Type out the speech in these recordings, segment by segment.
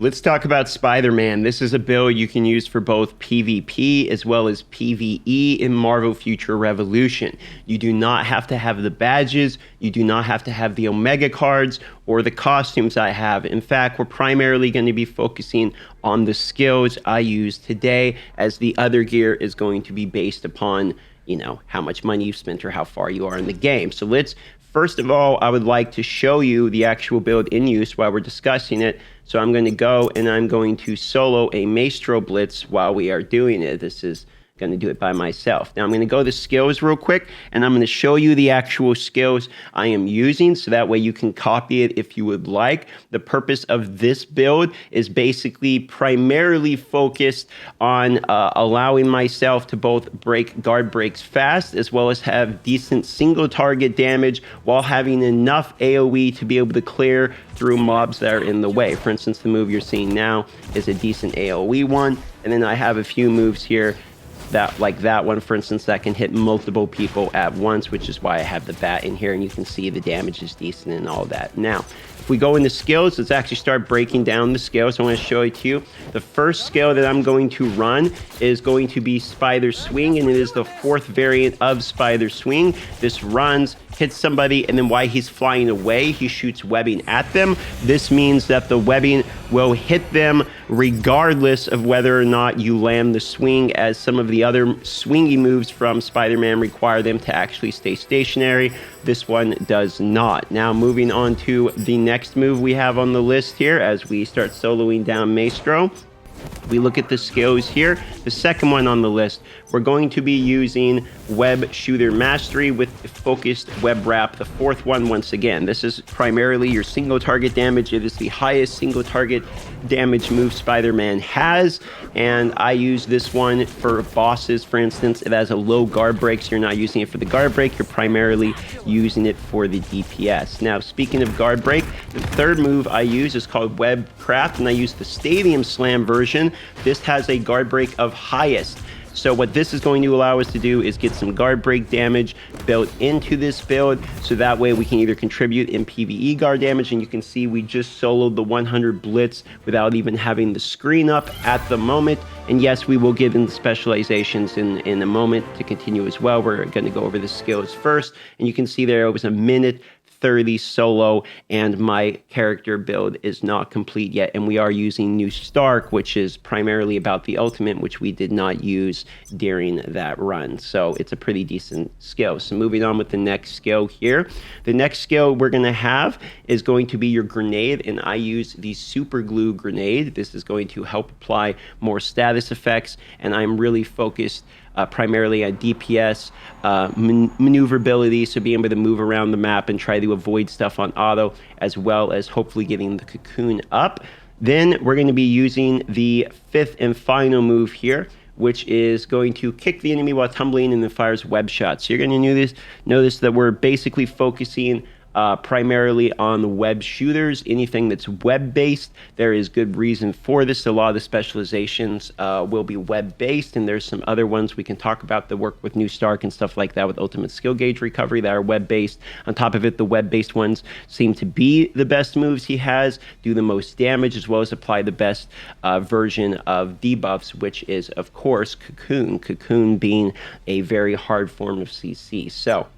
Let's talk about Spiderman. This is a build you can use for both PvP as well as PvE in Marvel Future Revolution. You do not have to have the badges, you do not have to have the Omega cards or the costumes I have. In fact, we're primarily going to be focusing on the skills I use today, as the other gear is going to be based upon, how much money you've spent or how far you are in the game. So first of all, I would like to show you the actual build in use while we're discussing it. So I'm going to go and I'm going to solo a Maestro Blitz while we are doing it. This is going to do it by myself. Now I'm going to go to skills real quick, and I'm going to show you the actual skills I am using, so that way you can copy it if you would like. The purpose of this build is basically primarily focused on allowing myself to both break guard breaks fast, as well as have decent single target damage while having enough AoE to be able to clear through mobs that are in the way. For instance, the move you're seeing now is a decent AoE one, and then I have a few moves here like that one, for instance, that can hit multiple people at once, which is why I have the bat in here, and you can see the damage is decent and all that. Now, if we go into skills, let's actually start breaking down the skills. I want to show it to you. The first skill that I'm going to run is going to be Spider Swing, and it is the fourth variant of Spider Swing. This runs, hits somebody, and then while he's flying away, he shoots webbing at them. This means that the webbing will hit them regardless of whether or not you land the swing, as some of the other swingy moves from Spider-Man require them to actually stay stationary. This one does not. Now, moving on to the next move we have on the list here as we start soloing down Maestro. We look at the skills here. The second one on the list, we're going to be using Web Shooter Mastery with Focused Web Wrap. The fourth one, once again, this is primarily your single target damage. It is the highest single target damage move Spider-Man has, and I use this one for bosses. For instance, it has a low guard break, so you're not using it for the guard break, you're primarily using it for the DPS. Now, speaking of guard break, the third move I use is called Web Craft, and I use the Stadium Slam version. This has a guard break of highest. So what this is going to allow us to do is get some guard break damage built into this build, so that way we can either contribute in PvE guard damage, and you can see we just soloed the 100 Blitz without even having the screen up at the moment. And yes, we will get into specializations in a moment to continue as well. We're going to go over the skills first, and you can see there it was a minute 30 solo, and my character build is not complete yet, and we are using New Stark, which is primarily about the ultimate, which we did not use during that run. So it's a pretty decent skill. So moving on with the next skill here. The next skill we're going to have is going to be your grenade, and I use the Super Glue Grenade. This is going to help apply more status effects, and I'm really focused primarily on DPS, maneuverability, so being able to move around the map and try to avoid stuff on auto, as well as hopefully getting the cocoon up. Then we're going to be using the fifth and final move here, which is going to kick the enemy while tumbling and then fires web shots. So you're going to notice that we're basically focusing primarily on web shooters. Anything that's web-based, there is good reason for this. A lot of the specializations will be web-based, and there's some other ones we can talk about that work with New Stark and stuff like that with Ultimate Skill Gauge Recovery that are web-based. On top of it, the web-based ones seem to be the best moves he has, do the most damage, as well as apply the best version of debuffs, which is, of course, Cocoon. Cocoon being a very hard form of CC. So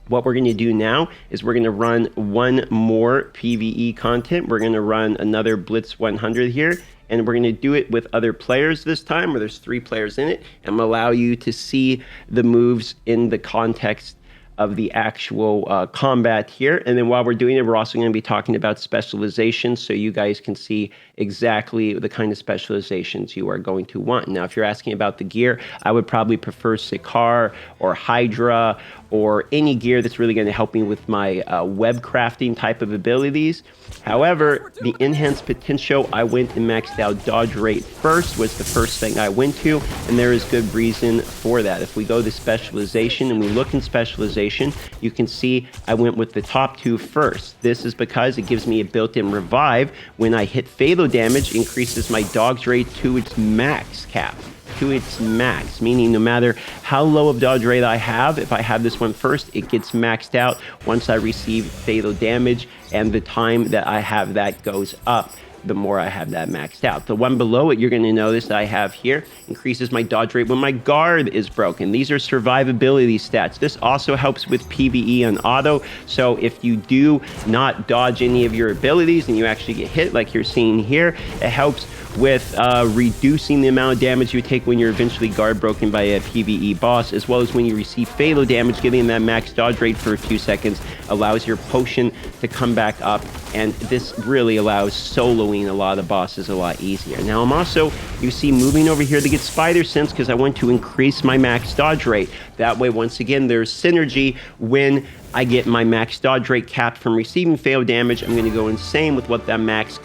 what we're going to do now is we're going to run one more PvE content. We're going to run another Blitz 100 here, and we're going to do it with other players this time, where there's 3 players in it. I'm going to allow you to see the moves in the context of the actual combat here. And then while we're doing it, we're also going to be talking about specializations, so you guys can see exactly the kind of specializations you are going to want. Now, if you're asking about the gear, I would probably prefer Sikaar or Hydra or any gear that's really going to help me with my web crafting type of abilities. However, the enhanced potential, I went and maxed out dodge rate first, was the first thing I went to, and there is good reason for that. If we go to specialization and we look in specialization, you can see I went with the top 2 first. This is because it gives me a built-in revive. When I hit fatal damage, increases my dodge rate to its max cap. To its max, meaning no matter how low of dodge rate I have, if I have this one first, it gets maxed out once I receive fatal damage, and the time that I have that goes up. the more I have that maxed out. The one below it, you're going to notice that I have here, increases my dodge rate when my guard is broken. These are survivability stats. This also helps with PvE on auto. So if you do not dodge any of your abilities and you actually get hit like you're seeing here, it helps with reducing the amount of damage you take when you're eventually guard broken by a PvE boss, as well as when you receive fatal damage. Getting that max dodge rate for a few seconds allows your potion to come back up, and this really allows soloing a lot of bosses a lot easier. Now I'm also, you see, moving over here to get Spider Sense because I want to increase my max dodge rate. That way, once again, there's synergy. When I get my max dodge rate capped from receiving fail damage, I'm going to go insane with what that max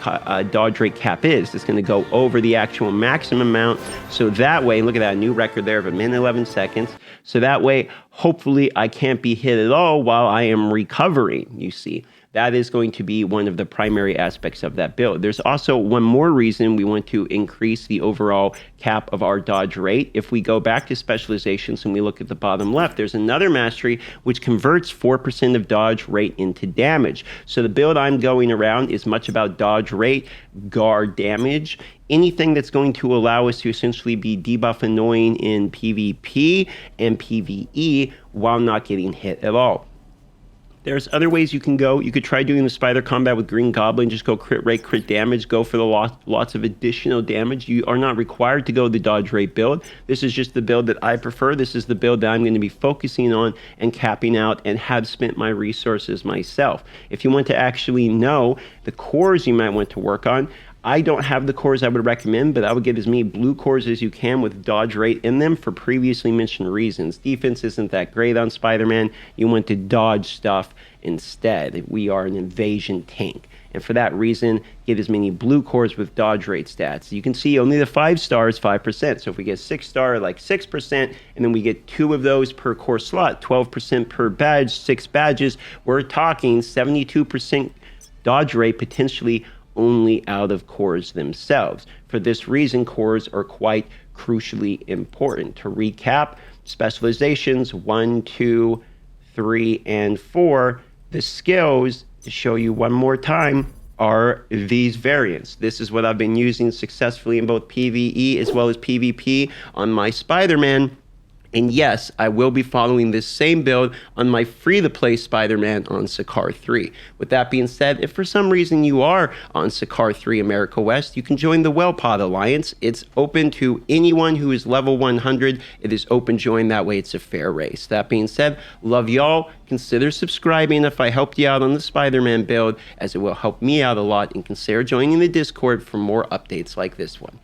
dodge rate cap is. It's going to go over the actual maximum amount. So that way, look at that new record there of 1:11 seconds. So that way, hopefully I can't be hit at all while I am recovering, you see. That is going to be one of the primary aspects of that build. There's also one more reason we want to increase the overall cap of our dodge rate. If we go back to specializations and we look at the bottom left, there's another mastery which converts 4% of dodge rate into damage. So the build I'm going around is much about dodge rate, guard damage, anything that's going to allow us to essentially be debuff annoying in PvP and PvE while not getting hit at all. There's other ways you can go. You could try doing the spider combat with Green Goblin. Just go crit rate, crit damage. Go for the lots of additional damage. You are not required to go the dodge rate build. This is just the build that I prefer. This is the build that I'm going to be focusing on and capping out and have spent my resources myself. If you want to actually know the cores you might want to work on, I don't have the cores I would recommend, but I would get as many blue cores as you can with dodge rate in them for previously mentioned reasons. Defense isn't that great on Spider-Man. You want to dodge stuff instead. We are an invasion tank. And for that reason, get as many blue cores with dodge rate stats. You can see only the 5-star is 5%. So if we get 6-star, like 6%, and then we get 2 of those per core slot, 12% per badge, 6 badges, we're talking 72% dodge rate potentially only out of cores themselves. For this reason, cores are quite crucially important. To recap, specializations 1, 2, 3, and 4, the skills, to show you one more time, are these variants. This is what I've been using successfully in both PvE as well as PvP on my Spider-Man. And yes, I will be following this same build on my free-to-play Spider-Man on Sakaar 3. With that being said, if for some reason you are on Sakaar 3 America West, you can join the WellPod Alliance. It's open to anyone who is level 100. It is open join. That way it's a fair race. That being said, love y'all. Consider subscribing if I helped you out on the Spider-Man build, as it will help me out a lot. And consider joining the Discord for more updates like this one.